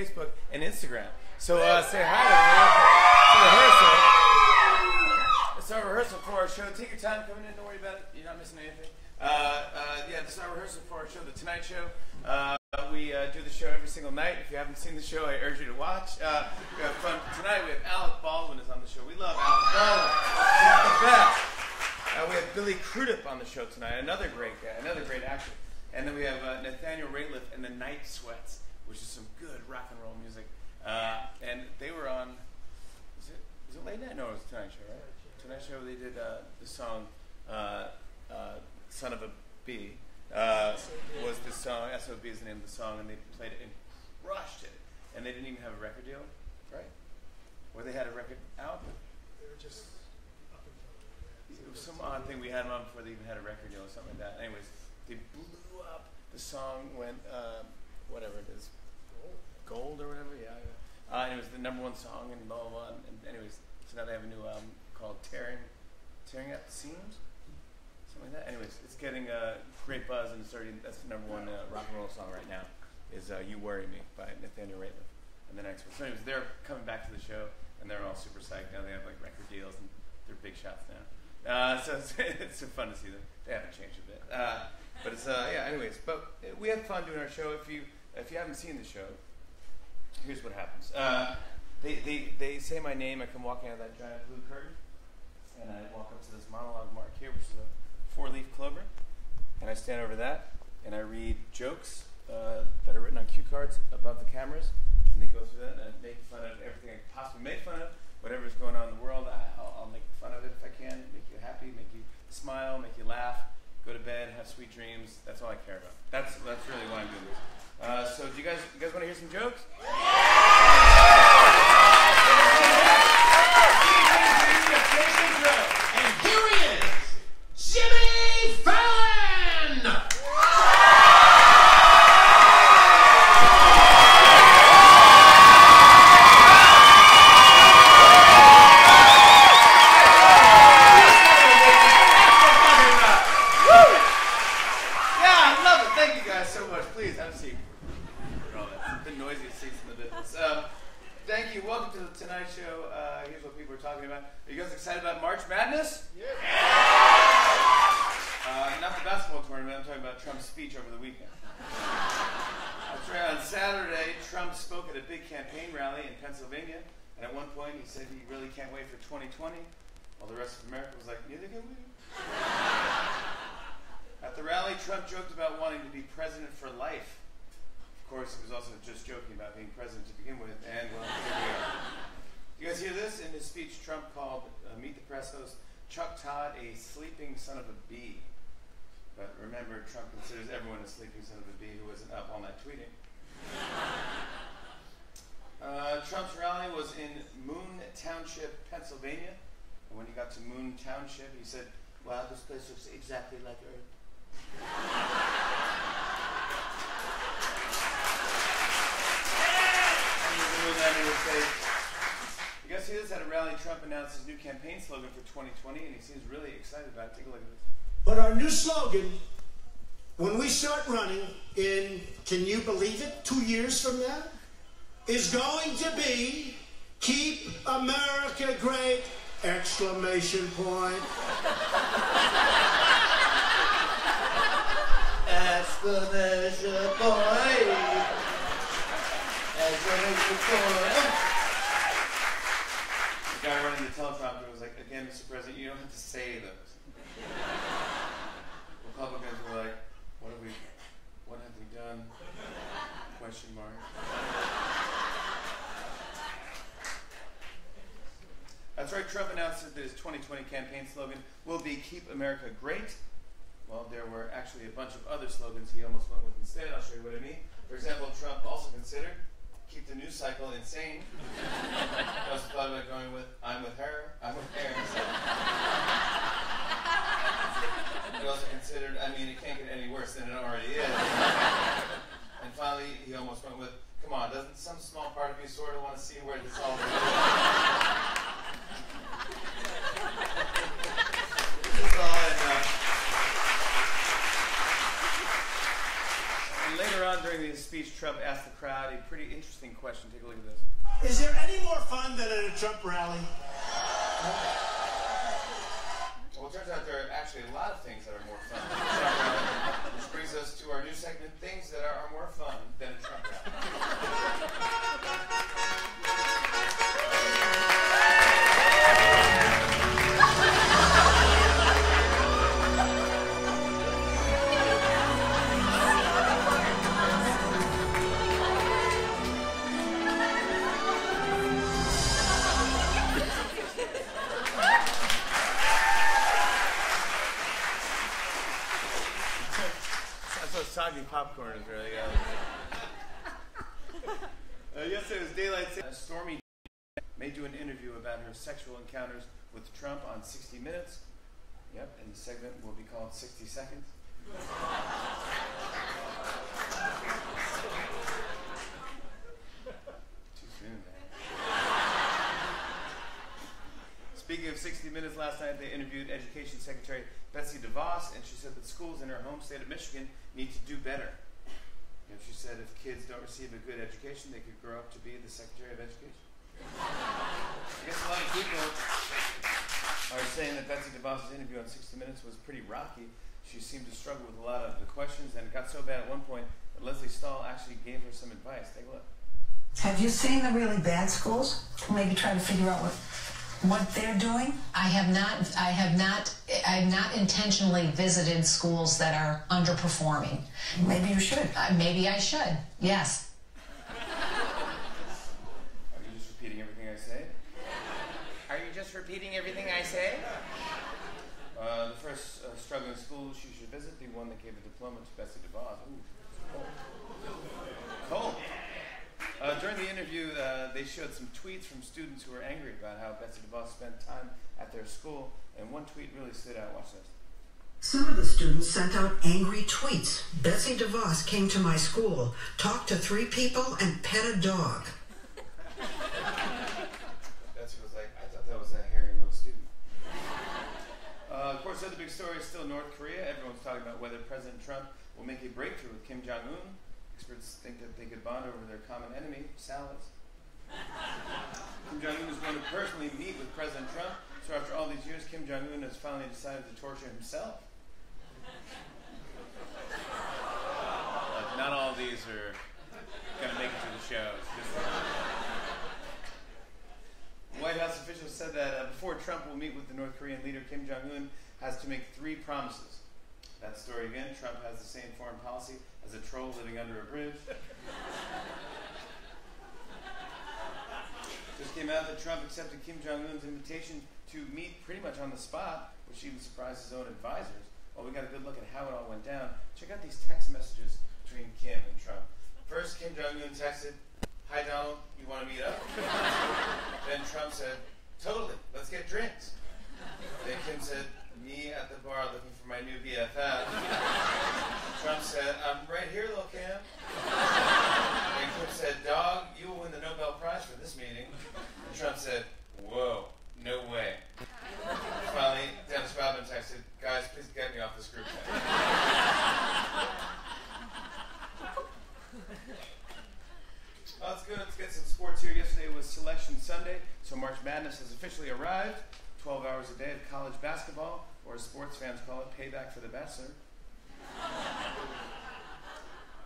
Facebook, and Instagram. So say hi to rehearsal. It's our rehearsal for our show. Take your time coming in. Don't worry about it. You're not missing anything. Yeah, this is our rehearsal for our show, The Tonight Show. We do the show every single night. If you haven't seen the show, I urge you to watch. We have fun. Tonight we have Alec Baldwin is on the show. We love Alec Baldwin. He's the best. We have Billy Crudup on the show tonight. Another great guy, another great actor. And then we have Nathaniel Rateliff and the Night Sweats, which is some good rock and roll music. And they were on. Was it Late Night? No, it was Tonight Show, right? Tonight Show. They did the song "Son of a Bee." Was the song, S.O.B. is the name of the song, and they played it and crushed it. And they didn't even have a record deal, right? Or they had a record out? They were just up and coming. It was some odd thing. We had them on before they even had a record deal or something like that. Anyways, they blew up. The song went, whatever it is, gold or whatever, yeah. And it was the #1 song and blah, blah, blah. And anyways, so now they have a new album called Tearing at the Seams? Something like that. Anyways, it's getting a great buzz, and that's the #1 rock and roll song right now, is You Worry Me by Nathaniel Rateliff and the Night Sweats. So anyways, they're coming back to the show, and they're all super psyched now. They have like record deals, and they're big shots now. So it's fun to see them. They haven't changed a bit. But it's, yeah, anyways. But we had fun doing our show. If you haven't seen the show, here's what happens. They say my name. I come walking out of that giant blue curtain, and I walk up to this monologue mark here, which is a 4-leaf clover, and I stand over that, and I read jokes that are written on cue cards above the cameras, and they go through that, and I make fun of everything I can possibly make fun of, whatever's going on in the world. I'll make fun of it if I can, make you happy, make you smile, make you laugh, go to bed, have sweet dreams. That's all I care about. That's really why I'm doing this. So do you guys want to hear some jokes? And here he is, Jimmy Fallon! Thank you. Welcome to the Tonight Show. Here's what people are talking about. Are you guys excited about March Madness? Yeah. Not the basketball tournament. I'm talking about Trump's speech over the weekend. That's right. On Saturday, Trump spoke at a big campaign rally in Pennsylvania, and at one point he said he really can't wait for 2020, while the rest of America was like, neither can we. At the rally, Trump joked about wanting to be president for life. Of course, he was also just joking about being president to begin with, and well, here we are. You guys hear this? In his speech, Trump called Meet the Press host Chuck Todd a sleeping son of a bee. But remember, Trump considers everyone a sleeping son of a bee who isn't up all night tweeting. Trump's rally was in Moon Township, Pennsylvania. And when he got to Moon Township, he said, wow, this place looks exactly like Earth. You guys see this? At a rally, Trump announced his new campaign slogan for 2020, and he seems really excited about it. Take a look at this. But our new slogan, when we start running in, can you believe it, 2 years from now, is going to be, Keep America Great, exclamation point. Exclamation point. Exclamation point. The guy running the teleprompter was like, again, Mr. President, you don't have to say those. Republicans were like, what have we done? Question mark. That's right, Trump announced that his 2020 campaign slogan will be Keep America Great. Well, there were actually a bunch of other slogans he almost went with instead. I'll show you what I mean. For example, Trump also considered Keep the news cycle insane. I also thought about going with I'm with her, I'm with parents. He also considered, I mean, it can't get any worse than it already is. And finally, he almost went with, come on, doesn't some small part of me sort of want to see where this all goes? This is all and later on during during his speech, Trump asked the crowd a pretty interesting question. Take a look at this. Is there any more fun than at a Trump rally? Well, it turns out there are actually a lot of things that are more fun than a Trump rally, which brings us to our new segment, Things That Are More Fun Than a Trump Rally. Soggy popcorn is really yesterday was daylight savings. Stormy may do an interview about her sexual encounters with Trump on 60 Minutes. Yep, and the segment will be called 60 Seconds. Too soon, man. Speaking of 60 Minutes, last night they interviewed Education Secretary Betsy DeVos, and she said that schools in her home state of Michigan need to do better. And she said if kids don't receive a good education, they could grow up to be the Secretary of Education. I guess a lot of people are saying that Betsy DeVos' interview on 60 Minutes was pretty rocky. She seemed to struggle with a lot of the questions, and it got so bad at one point that Leslie Stahl actually gave her some advice. Take a look. Have you seen the really bad schools? Maybe try to figure out what they're doing? I have not intentionally visited schools that are underperforming. Maybe you should. Maybe I should, yes. Are you just repeating everything I say? Are you just repeating everything I say? The first struggling school she should visit, the one that gave a diploma to Betsy DeVos. Ooh, cold. During the interview, they showed some tweets from students who were angry about how Betsy DeVos spent time at their school, and one tweet really stood out. Watch this. Some of the students sent out angry tweets. Betsy DeVos came to my school, talked to 3 people, and pet a dog. Betsy was like, I thought that was a hairy little student. Of course, the other big story is still North Korea. Everyone's talking about whether President Trump will make a breakthrough with Kim Jong-un. Experts think that they could bond over their common enemy, salads. Kim Jong-un is going to personally meet with President Trump, so after all these years, Kim Jong-un has finally decided to torture himself. Not all of these are going to make it to the show. White House officials said that before Trump will meet with the North Korean leader, Kim Jong-un has to make 3 promises. That story again, Trump has the same foreign policy as a troll living under a bridge. Just came out that Trump accepted Kim Jong-un's invitation to meet pretty much on the spot, which even surprised his own advisors. Well, we got a good look at how it all went down. Check out these text messages between Kim and Trump. First, Kim Jong-un texted, "Hi Donald, you want to meet up?" Then Trump said, "Totally, let's get drinks." Then Kim said, "Me at the bar looking for my new BFF." Trump said, "I'm right here, little Kim." And Kim said, "Dog, you will win the Nobel Prize for this meeting." And Trump said, "Whoa, no way." Finally, Dennis Rodman texted, "Guys, please get me off this group chat." Well, that's good. Let's get some sports here. Yesterday was Selection Sunday, so March Madness has officially arrived. 12 hours a day of college basketball, or as sports fans call it, payback for the Bachelor.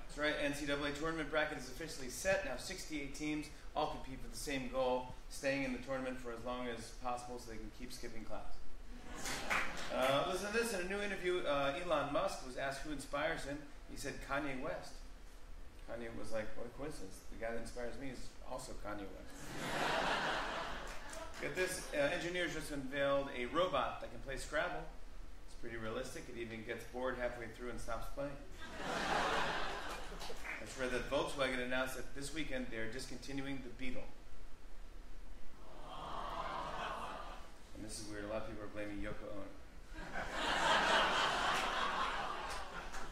That's right, NCAA tournament bracket is officially set. Now 68 teams all compete for the same goal, staying in the tournament for as long as possible so they can keep skipping class. Listen to this. In a new interview, Elon Musk was asked who inspires him. He said Kanye West. Kanye was like, what a coincidence. The guy that inspires me is also Kanye West. Get this, engineers just unveiled a robot that can play Scrabble. It's pretty realistic. It even gets bored halfway through and stops playing. I just read that Volkswagen announced that this weekend they're discontinuing the Beetle. And this is weird. A lot of people are blaming Yoko Ono.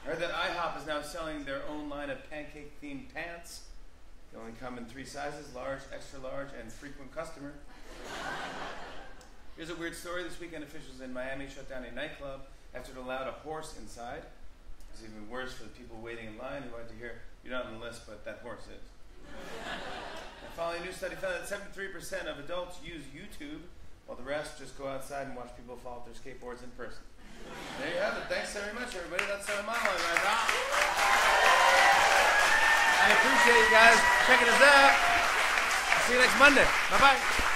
I heard that IHOP is now selling their own line of pancake-themed pants. They only come in 3 sizes, large, extra large, and frequent customer. Here's a weird story. This weekend, officials in Miami shut down a nightclub after it allowed a horse inside. It's even worse for the people waiting in line who want to hear, you're not on the list, but that horse is. The following new study found that 73% of adults use YouTube, while the rest just go outside and watch people fall off their skateboards in person. There you have it. Thanks very much, everybody. That's monologue right now. I appreciate you guys checking us out. I'll see you next Monday. Bye-bye.